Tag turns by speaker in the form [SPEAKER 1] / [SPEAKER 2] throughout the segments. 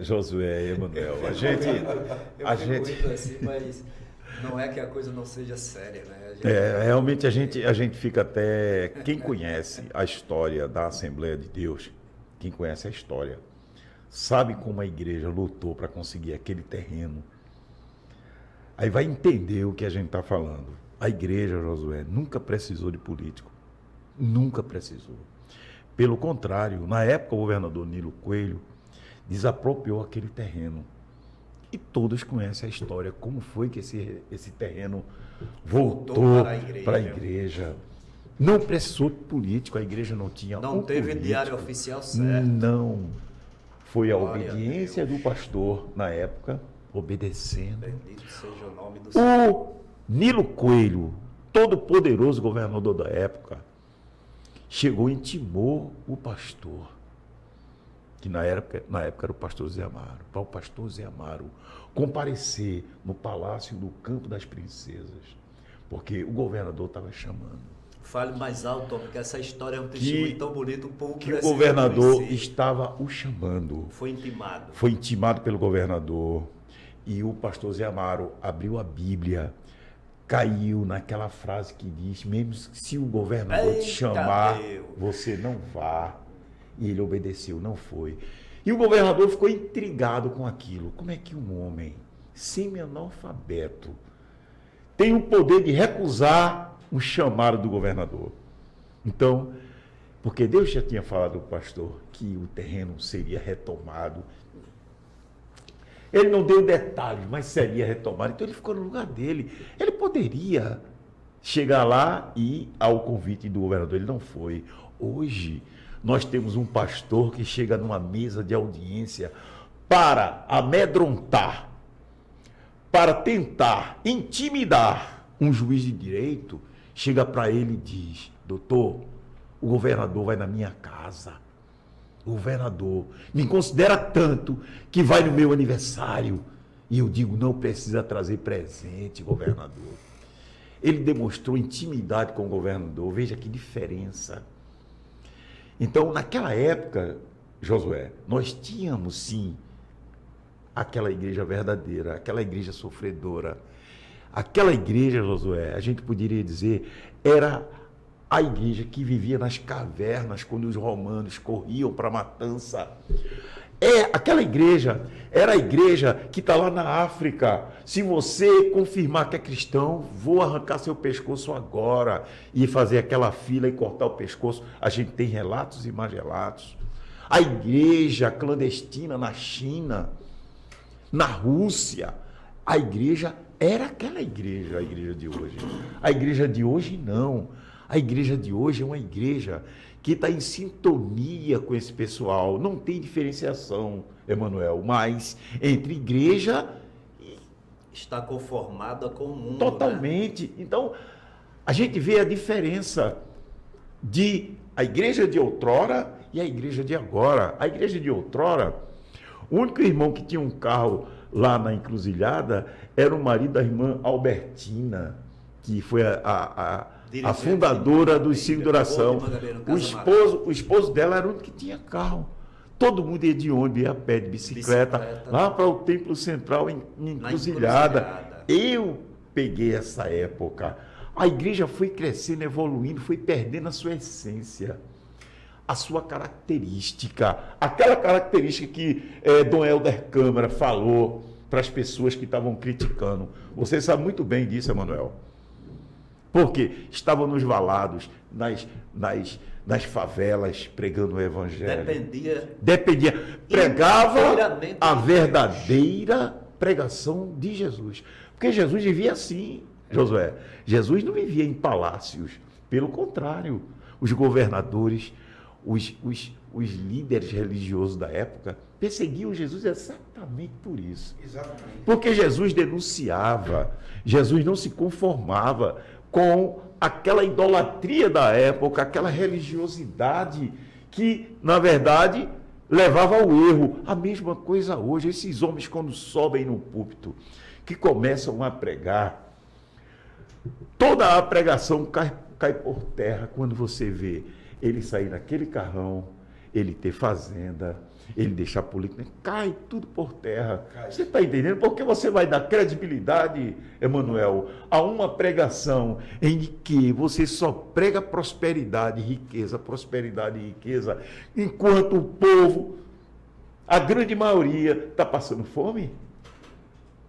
[SPEAKER 1] Josué e Emanuel,
[SPEAKER 2] Eu fico rindo assim, mas não é que a coisa não seja séria, né?
[SPEAKER 1] Realmente a gente fica até... Quem conhece a história da Assembleia de Deus, quem conhece a história, sabe como a igreja lutou para conseguir aquele terreno. Aí vai entender o que a gente está falando. A igreja, Josué, nunca precisou de político. Nunca precisou. Pelo contrário, na época o governador Nilo Coelho desapropriou aquele terreno. E todos conhecem a história, como foi que esse terreno voltou para a igreja. Não precisou de político, a igreja não tinha
[SPEAKER 2] Não teve
[SPEAKER 1] político.
[SPEAKER 2] diário oficial certo.
[SPEAKER 1] Não. Foi a
[SPEAKER 2] Glória
[SPEAKER 1] obediência do pastor, na época, obedecendo.
[SPEAKER 2] Bendito seja o nome do Senhor.
[SPEAKER 1] O Nilo Coelho, todo poderoso governador da época, chegou e intimou o pastor, que na época era o pastor Zé Amaro, para o pastor Zé Amaro comparecer no palácio do Campo das Princesas, porque o governador estava chamando.
[SPEAKER 2] Fale mais alto, porque essa história é um testemunho tão bonito, um pouco
[SPEAKER 1] que o governador estava o chamando.
[SPEAKER 2] Foi intimado.
[SPEAKER 1] Foi intimado pelo governador. E o pastor Zé Amaro abriu a Bíblia, caiu naquela frase que diz, mesmo se o governador te chamar, você não vá. E ele obedeceu, não foi. E o governador ficou intrigado com aquilo. Como é que um homem semi-analfabeto tem o poder de recusar um chamado do governador? Então, porque Deus já tinha falado ao pastor que o terreno seria retomado. Ele não deu detalhes, mas seria retomado. Então ele ficou no lugar dele. Ele poderia chegar lá e ao convite do governador. Ele não foi. Hoje, nós temos um pastor que chega numa mesa de audiência para amedrontar, para tentar intimidar um juiz de direito. Chega para ele e diz, doutor, o governador vai na minha casa. O governador me considera tanto que vai no meu aniversário. E eu digo, não precisa trazer presente, governador. Ele demonstrou intimidade com o governador. Veja que diferença. Então, naquela época, Josué, nós tínhamos sim aquela igreja verdadeira, aquela igreja sofredora. Aquela igreja, Josué, a gente poderia dizer, era a igreja que vivia nas cavernas quando os romanos corriam para a matança. Aquela igreja era a igreja que está lá na África. Se você confirmar que é cristão, vou arrancar seu pescoço agora e fazer aquela fila e cortar o pescoço. A gente tem relatos e mais relatos. A igreja clandestina na China, na Rússia, a igreja era aquela igreja, a igreja de hoje. A igreja de hoje não. A igreja de hoje é uma igreja que está em sintonia com esse pessoal. Não tem diferenciação, Emanuel, mas entre igreja e...
[SPEAKER 2] Está conformada com o mundo.
[SPEAKER 1] Totalmente. Né? Então, a gente vê a diferença de a igreja de outrora e a igreja de agora. A igreja de outrora, o único irmão que tinha um carro lá na Encruzilhada era o marido da irmã Albertina, que foi a fundadora do Círculo de Oração. O esposo dela era o único que tinha carro. Todo mundo ia de ônibus, ia a pé, de bicicleta. Lá para o Templo Central, em Encruzilhada. Eu peguei essa época. A igreja foi crescendo, evoluindo, foi perdendo a sua essência, a sua característica. Aquela característica que Dom Helder Câmara falou para as pessoas que estavam criticando. Você sabe muito bem disso, Emanuel. Porque estavam nos valados, nas favelas, pregando o evangelho. Dependia. Pregava a verdadeira pregação de Jesus. Porque Jesus vivia assim, Josué. Jesus não vivia em palácios. Pelo contrário, os governadores, os líderes religiosos da época perseguiam Jesus exatamente por isso.
[SPEAKER 3] Exatamente.
[SPEAKER 1] Porque Jesus denunciava, Jesus não se conformava com aquela idolatria da época, aquela religiosidade que, na verdade, levava ao erro. A mesma coisa hoje, esses homens quando sobem no púlpito, que começam a pregar, toda a pregação cai por terra quando você vê ele sair naquele carrão, ele ter fazenda, ele deixa a política, cai tudo por terra. Você está entendendo? Porque você vai dar credibilidade, Emanuel, a uma pregação em que você só prega prosperidade e riqueza, enquanto o povo, a grande maioria, está passando fome?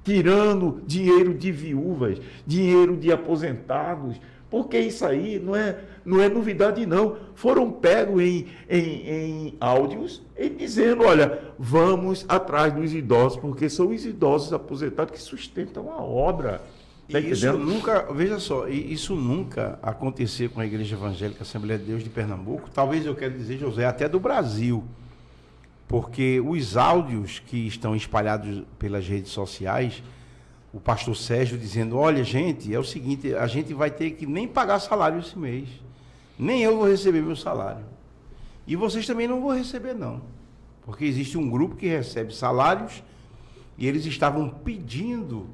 [SPEAKER 1] Tirando dinheiro de viúvas, dinheiro de aposentados, porque isso aí não é novidade, não. Foram pegos em áudios e dizendo, olha, vamos atrás dos idosos, porque são os idosos aposentados que sustentam a obra. Tá
[SPEAKER 3] isso nunca, veja só, isso nunca aconteceu com a Igreja Evangélica Assembleia de Deus de Pernambuco, talvez eu quero dizer, José, até do Brasil, porque os áudios que estão espalhados pelas redes sociais, o pastor Sérgio dizendo, olha gente, é o seguinte, a gente vai ter que nem pagar salário esse mês, nem eu vou receber meu salário, e vocês também não vão receber não, porque existe um grupo que recebe salários, e eles estavam pedindo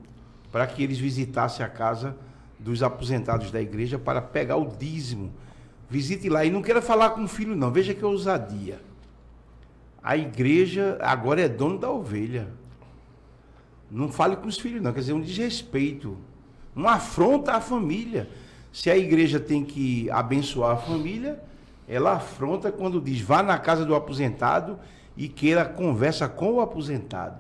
[SPEAKER 3] para que eles visitassem a casa dos aposentados da igreja para pegar o dízimo. Visite lá, e não queira falar com o filho não, veja que ousadia. A igreja agora é dono da ovelha. Não fale com os filhos não, quer dizer, um desrespeito, uma afronta à família. Se a igreja tem que abençoar a família, ela afronta quando diz, vá na casa do aposentado e queira conversa com o aposentado.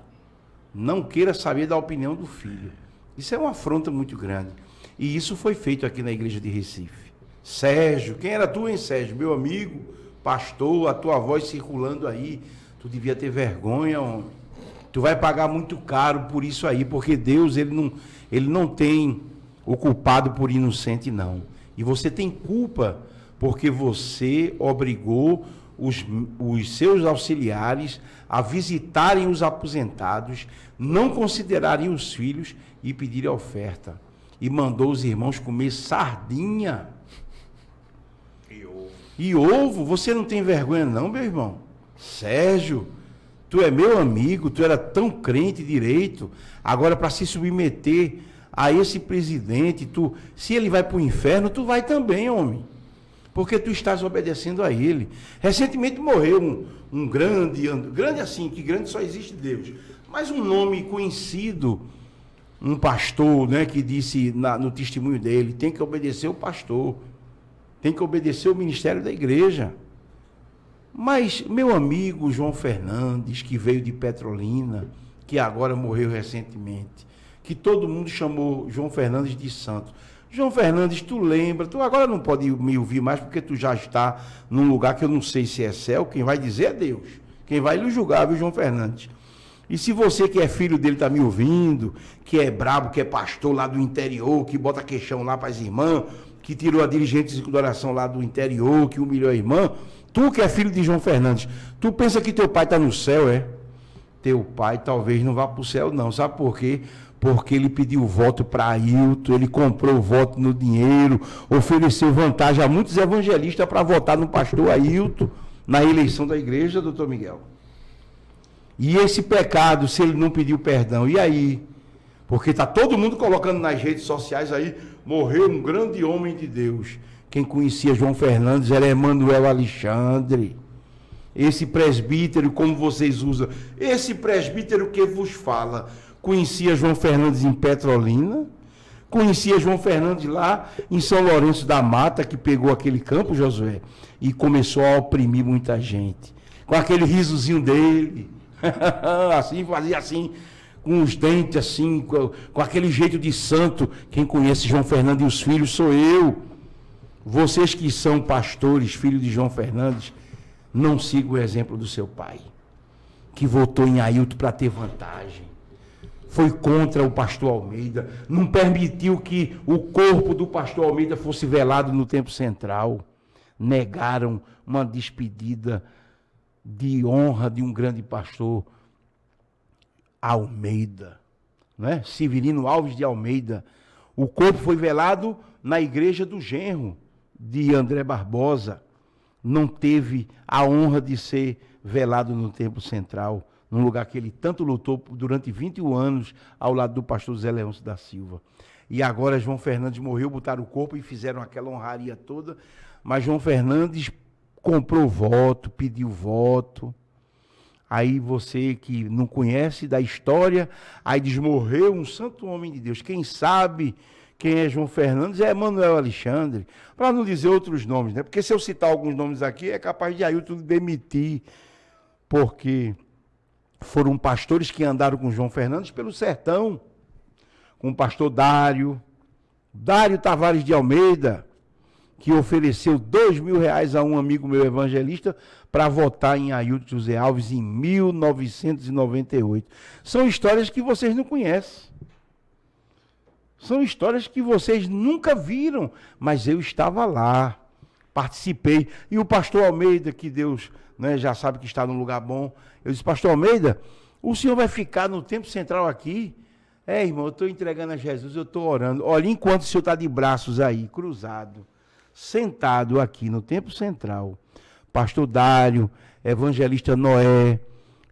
[SPEAKER 3] Não queira saber da opinião do filho. Isso é uma afronta muito grande. E isso foi feito aqui na igreja de Recife. Sérgio, quem era tu, hein, Sérgio? Meu amigo, pastor, a tua voz circulando aí. Tu devia ter vergonha, homem. Tu vai pagar muito caro por isso aí, porque Deus, ele não tem o culpado por inocente, não. E você tem culpa porque você obrigou os seus auxiliares a visitarem os aposentados, não considerarem os filhos e pedirem oferta. E mandou os irmãos comer sardinha. E ovo. Você não tem vergonha não, meu irmão? Sérgio, tu é meu amigo, tu era tão crente direito, agora para se submeter a esse presidente, se ele vai para o inferno, tu vai também, homem. Porque tu estás obedecendo a ele. Recentemente morreu um grande assim, que grande só existe Deus, mas um nome conhecido, um pastor, né, que disse no testemunho dele, tem que obedecer o pastor, tem que obedecer o ministério da igreja. Mas meu amigo João Fernandes, que veio de Petrolina, que agora morreu recentemente, que todo mundo chamou João Fernandes de santo. João Fernandes, tu lembra, tu agora não pode me ouvir mais, porque tu já está num lugar que eu não sei se é céu, quem vai dizer é Deus, quem vai lhe julgar, viu, João Fernandes? E se você que é filho dele está me ouvindo, que é brabo, que é pastor lá do interior, que bota queixão lá para as irmãs, que tirou a dirigente de oração lá do interior, que humilhou a irmã, tu que é filho de João Fernandes, tu pensa que teu pai está no céu, é? Teu pai talvez não vá para o céu não, sabe por quê? Porque ele pediu voto para Ailton, ele comprou voto no dinheiro, ofereceu vantagem a muitos evangelistas para votar no pastor Ailton na eleição da igreja, doutor Miguel. E esse pecado, se ele não pediu perdão, e aí? Porque está todo mundo colocando nas redes sociais aí, morreu um grande homem de Deus. Quem conhecia João Fernandes era Emanuel Alexandre. Esse presbítero, como vocês usam, esse presbítero que vos fala, conhecia João Fernandes em Petrolina, conhecia João Fernandes lá em São Lourenço da Mata, que pegou aquele campo, Josué, e começou a oprimir muita gente. Com aquele risozinho dele, assim, fazia assim, com os dentes assim, com aquele jeito de santo. Quem conhece João Fernandes e os filhos sou eu. Vocês que são pastores, filhos de João Fernandes, não sigam o exemplo do seu pai, que votou em Ailton para ter vantagem. Foi contra o pastor Almeida, não permitiu que o corpo do pastor Almeida fosse velado no Templo Central. Negaram uma despedida de honra de um grande pastor Almeida, né? Severino Alves de Almeida. O corpo foi velado na igreja do genro de André Barbosa. Não teve a honra de ser velado no Templo Central, num lugar que ele tanto lutou durante 21 anos ao lado do pastor Zé Leôncio da Silva. E agora João Fernandes morreu, botaram o corpo e fizeram aquela honraria toda, mas João Fernandes comprou voto, pediu voto. Aí você que não conhece da história, aí diz, morreu um santo homem de Deus. Quem sabe quem é João Fernandes é Manuel Alexandre. Para não dizer outros nomes, né? Porque se eu citar alguns nomes aqui, é capaz de Ailton demitir. Porque foram pastores que andaram com João Fernandes pelo sertão. Com o pastor Dário Tavares de Almeida, que ofereceu R$2.000 a um amigo meu evangelista para votar em Ailton José Alves em 1998. São histórias que vocês não conhecem. São histórias que vocês nunca viram, mas eu estava lá, participei. E o pastor Almeida, que Deus, né, já sabe que está num lugar bom, eu disse, pastor Almeida, o senhor vai ficar no tempo central aqui? Irmão, eu estou entregando a Jesus, eu estou orando. Olha, enquanto o senhor está de braços aí, cruzado, sentado aqui no tempo central, pastor Dário, evangelista Noé,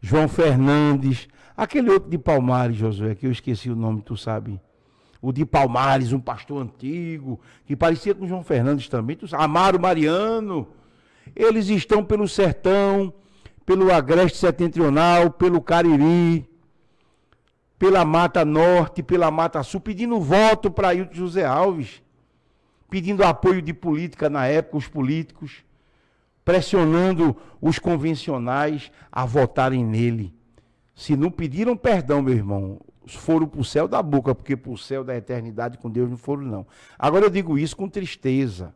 [SPEAKER 3] João Fernandes, aquele outro de Palmares, Josué, que eu esqueci o nome, tu sabe? O de Palmares, um pastor antigo, que parecia com João Fernandes também, tu sabe? Amaro Mariano, eles estão pelo sertão, pelo Agreste Setentrional, pelo Cariri, pela Mata Norte, pela Mata Sul, pedindo voto para Ailton José Alves, pedindo apoio de política na época, os políticos, pressionando os convencionais a votarem nele. Se não pediram perdão, meu irmão, foram para o céu da boca, porque para o céu da eternidade com Deus não foram, não. Agora eu digo isso com tristeza,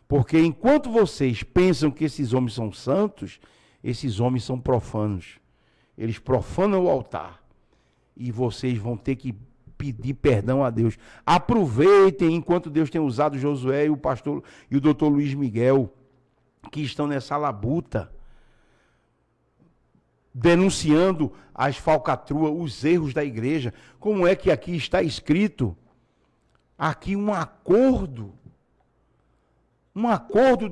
[SPEAKER 3] porque enquanto vocês pensam que esses homens são santos, esses homens são profanos. Eles profanam o altar. E vocês vão ter que pedir perdão a Deus. Aproveitem enquanto Deus tem usado Josué e o pastor e o doutor Luiz Miguel, que estão nessa labuta, denunciando as falcatruas, os erros da igreja. Como é que aqui está escrito? Aqui um acordo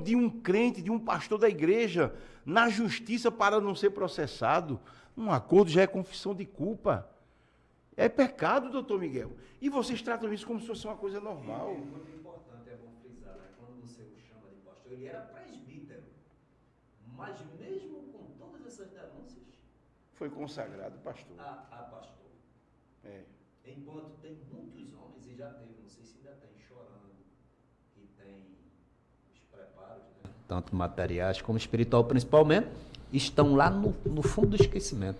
[SPEAKER 3] de um crente, de um pastor da igreja, na justiça para não ser processado. Um acordo já é confissão de culpa. É pecado, doutor Miguel. E vocês tratam isso como se fosse uma coisa normal.
[SPEAKER 2] É muito importante, é bom frisar, né? Quando você o chama de pastor, ele era presbítero. Mas mesmo com todas essas denúncias...
[SPEAKER 3] Foi consagrado pastor.
[SPEAKER 2] A pastor.
[SPEAKER 3] É.
[SPEAKER 2] Enquanto tem muitos homens, e já teve, não sei se ainda tem, chorando, que tem os preparos, né? Tanto materiais como espiritual principalmente, estão lá no fundo do esquecimento.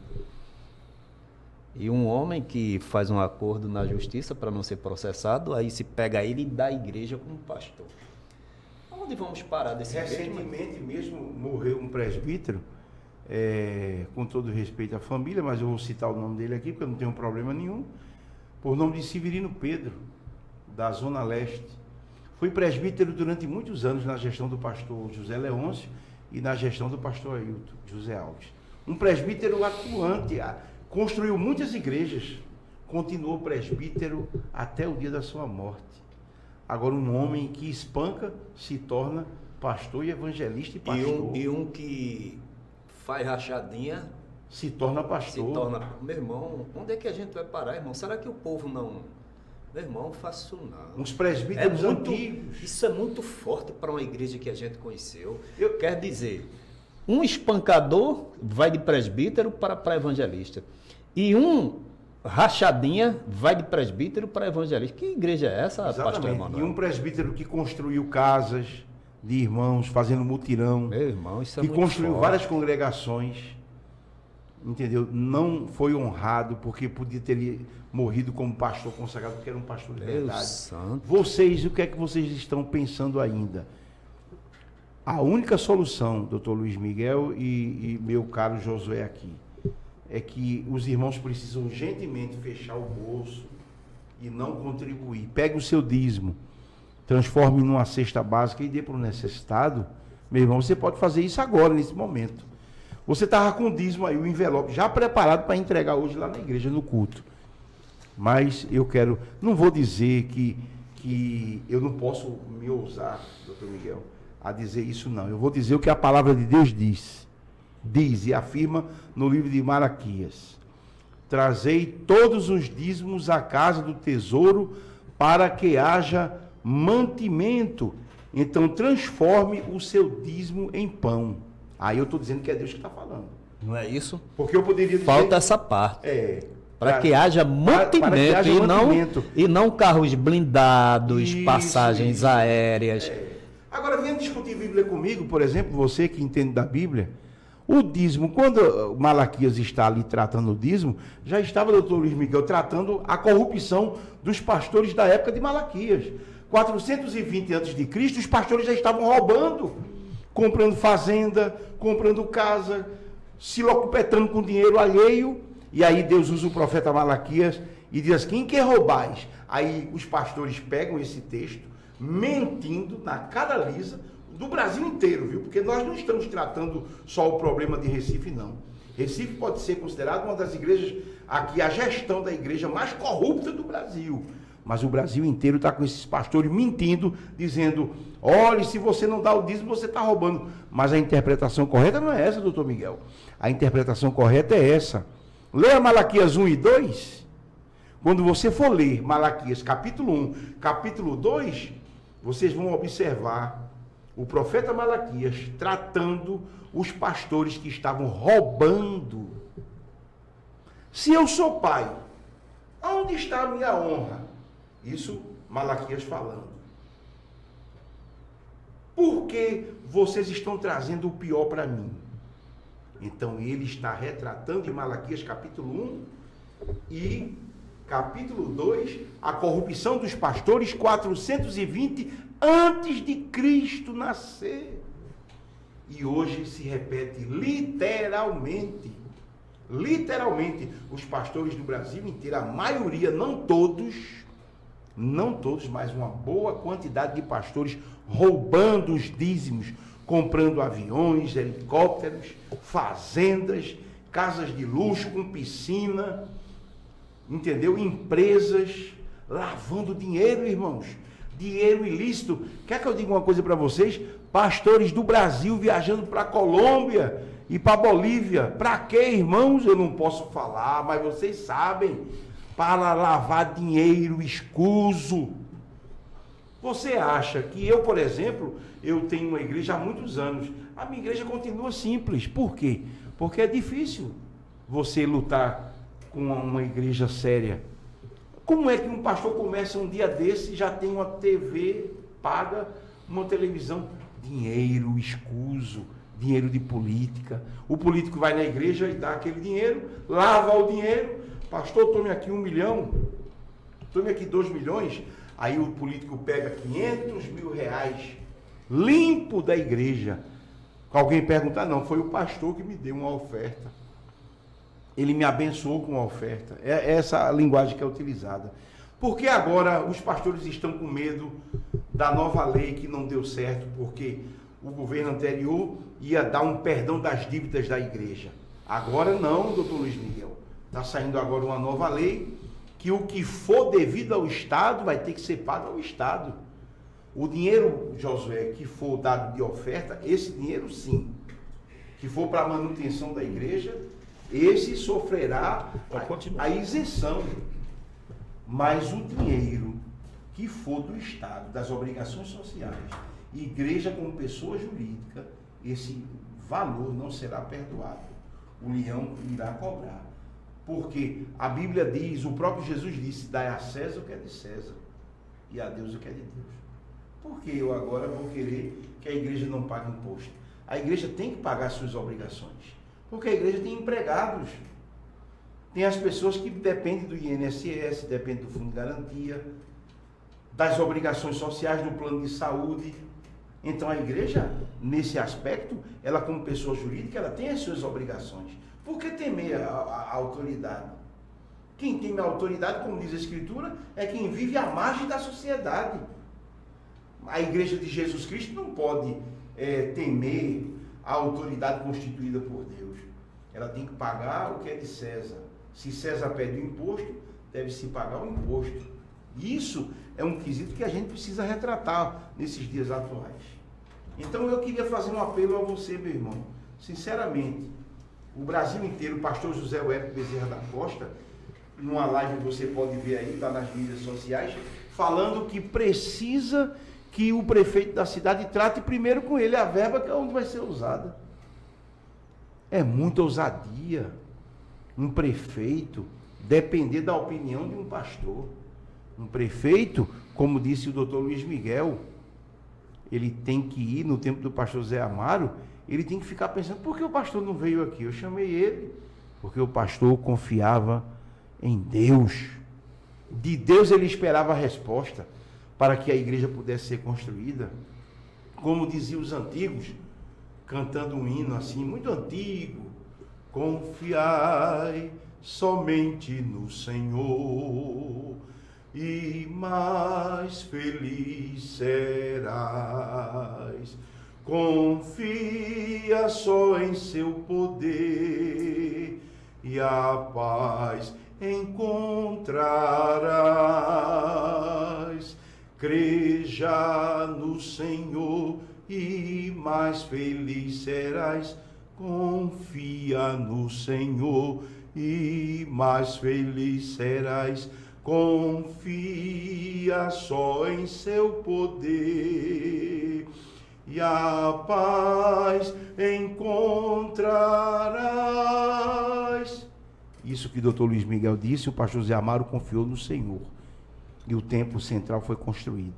[SPEAKER 2] E um homem que faz um acordo na justiça para não ser processado, aí se pega ele e dá a igreja como pastor. Onde vamos parar desse
[SPEAKER 3] Recentemente mesmo morreu um presbítero, com todo respeito à família, mas eu vou citar o nome dele aqui, porque eu não tenho problema nenhum, por nome de Severino Pedro, da Zona Leste. Fui presbítero durante muitos anos na gestão do pastor José Leôncio e na gestão do pastor Ailton José Alves. Um presbítero atuante, construiu muitas igrejas, continuou presbítero até o dia da sua morte. Agora um homem que espanca se torna pastor e evangelista e pastor.
[SPEAKER 2] E um que faz rachadinha
[SPEAKER 3] se torna pastor.
[SPEAKER 2] Meu irmão, onde é que a gente vai parar, irmão? Será que o povo não... Meu irmão, não faço isso não.
[SPEAKER 3] Uns presbíteros antigos.
[SPEAKER 2] Isso é muito forte para uma igreja que a gente conheceu. Quer dizer, um espancador vai de presbítero para evangelista. E um rachadinha vai de presbítero para evangelista. Que igreja é essa, pastor Emanuel?
[SPEAKER 3] E um presbítero que construiu casas de irmãos, fazendo mutirão.
[SPEAKER 2] Meu irmão, isso é muito
[SPEAKER 3] que construiu
[SPEAKER 2] forte.
[SPEAKER 3] Várias congregações. Entendeu? Não foi honrado porque podia ter morrido como pastor consagrado, porque era um pastor de verdade.
[SPEAKER 2] Santo.
[SPEAKER 3] Vocês, o que é que vocês estão pensando ainda? A única solução, doutor Luiz Miguel e meu caro Josué aqui, é que os irmãos precisam urgentemente fechar o bolso e não contribuir. Pegue o seu dízimo, transforme numa cesta básica e dê para o necessitado. Meu irmão, você pode fazer isso agora, nesse momento. Você estava com o dízimo aí, o envelope, já preparado para entregar hoje lá na igreja, no culto. Mas eu quero, não vou dizer que eu não posso me ousar, doutor Miguel, a dizer isso não. Eu vou dizer o que a palavra de Deus diz e afirma no livro de Malaquias: trazei todos os dízimos à casa do tesouro para que haja mantimento. Então transforme o seu dízimo em pão. Aí eu estou dizendo que é Deus que está falando.
[SPEAKER 2] Não é isso?
[SPEAKER 3] Porque eu poderia dizer...
[SPEAKER 2] Falta essa parte. Para que haja mantimento,
[SPEAKER 3] para que haja mantimento.
[SPEAKER 2] E não carros blindados,
[SPEAKER 3] Isso,
[SPEAKER 2] passagens aéreas.
[SPEAKER 3] Agora, venha discutir Bíblia comigo, por exemplo, você que entende da Bíblia. O dízimo, quando Malaquias está ali tratando o dízimo, já estava o doutor Luiz Miguel tratando a corrupção dos pastores da época de Malaquias. 420 a.C., os pastores já estavam roubando, comprando fazenda, comprando casa, se locupetrando com dinheiro alheio. E aí Deus usa o profeta Malaquias e diz assim: quem quer roubais? Aí os pastores pegam esse texto, mentindo na cara lisa, do Brasil inteiro, viu? Porque nós não estamos tratando só o problema de Recife, não. Recife pode ser considerado uma das igrejas, aqui a gestão da igreja mais corrupta do Brasil. Mas o Brasil inteiro está com esses pastores mentindo, dizendo: olha, se você não dá o dízimo, você está roubando. Mas a interpretação correta não é essa, doutor Miguel. A interpretação correta é essa. Leia Malaquias 1 e 2. Quando você for ler Malaquias capítulo 1, capítulo 2, vocês vão observar o profeta Malaquias tratando os pastores que estavam roubando. Se eu sou pai, aonde está a minha honra? Isso Malaquias falando. Por que vocês estão trazendo o pior para mim? Então ele está retratando em Malaquias capítulo 1 e capítulo 2 a corrupção dos pastores 420 antes de Cristo nascer. E hoje se repete literalmente. Literalmente, os pastores do Brasil inteiro, a maioria, não todos, mas uma boa quantidade de pastores roubando os dízimos, comprando aviões, helicópteros, fazendas, casas de luxo com piscina, entendeu? Empresas, lavando dinheiro, irmãos, dinheiro ilícito. Quer que eu diga uma coisa para vocês? Pastores do Brasil viajando para a Colômbia e para a Bolívia. Para quê, irmãos? Eu não posso falar, mas vocês sabem. Para lavar dinheiro escuso. Você acha que eu, por exemplo, eu tenho uma igreja há muitos anos. A minha igreja continua simples. Por quê? Porque é difícil você lutar com uma igreja séria. Como é que um pastor começa um dia desse e já tem uma TV paga, uma televisão? Dinheiro escuso, dinheiro de política. O político vai na igreja e dá aquele dinheiro, lava o dinheiro. Pastor, tome aqui 1 milhão, tome aqui 2 milhões. Aí o político pega 500 mil reais, limpo da igreja. Alguém perguntar, não, foi o pastor que me deu uma oferta. Ele me abençoou com uma oferta. É essa a linguagem que é utilizada. Porque agora os pastores estão com medo da nova lei que não deu certo, porque o governo anterior ia dar um perdão das dívidas da igreja. Agora não, doutor Luiz Miguel. Está saindo agora uma nova lei que o que for devido ao Estado vai ter que ser pago ao Estado. O dinheiro, Josué, que for dado de oferta, esse dinheiro sim, que for para a manutenção da igreja, esse sofrerá a isenção. Mas o dinheiro que for do Estado, das obrigações sociais, igreja como pessoa jurídica, esse valor não será perdoado. O leão irá cobrar. Porque a Bíblia diz, o próprio Jesus disse, dai a César o que é de César e a Deus o que é de Deus. Por que eu agora vou querer que a igreja não pague imposto? A igreja tem que pagar suas obrigações. Porque a igreja tem empregados. Tem as pessoas que dependem do INSS, dependem do Fundo de Garantia, das obrigações sociais, do plano de saúde. Então a igreja, nesse aspecto, ela como pessoa jurídica, ela tem as suas obrigações. Por que temer a autoridade? Quem teme a autoridade, como diz a Escritura, é quem vive à margem da sociedade. A igreja de Jesus Cristo não pode temer a autoridade constituída por Deus. Ela tem que pagar o que é de César. Se César pede o imposto, deve-se pagar o imposto. Isso é um quesito que a gente precisa retratar nesses dias atuais. Então eu queria fazer um apelo a você, meu irmão. Sinceramente, o Brasil inteiro, o pastor José Web Bezerra da Costa, numa live que você pode ver aí, está nas mídias sociais, falando que precisa que o prefeito da cidade trate primeiro com ele a verba que é onde vai ser usada. É muita ousadia um prefeito depender da opinião de um pastor. Um prefeito, como disse o doutor Luiz Miguel, ele tem que ir no tempo do pastor Zé Amaro, ele tem que ficar pensando, por que o pastor não veio aqui? Eu chamei ele, porque o pastor confiava em Deus. De Deus ele esperava a resposta para que a igreja pudesse ser construída. Como diziam os antigos, cantando um hino assim, muito antigo: confiai somente no Senhor e mais feliz serás. Confia só em seu poder e a paz encontrarás. Crê já no Senhor e mais feliz serás. Confia no Senhor e mais feliz serás. Confia só em seu poder e a paz encontrarás. Isso que o doutor Luiz Miguel disse, o pastor Zé Amaro confiou no Senhor. E o templo central foi construído.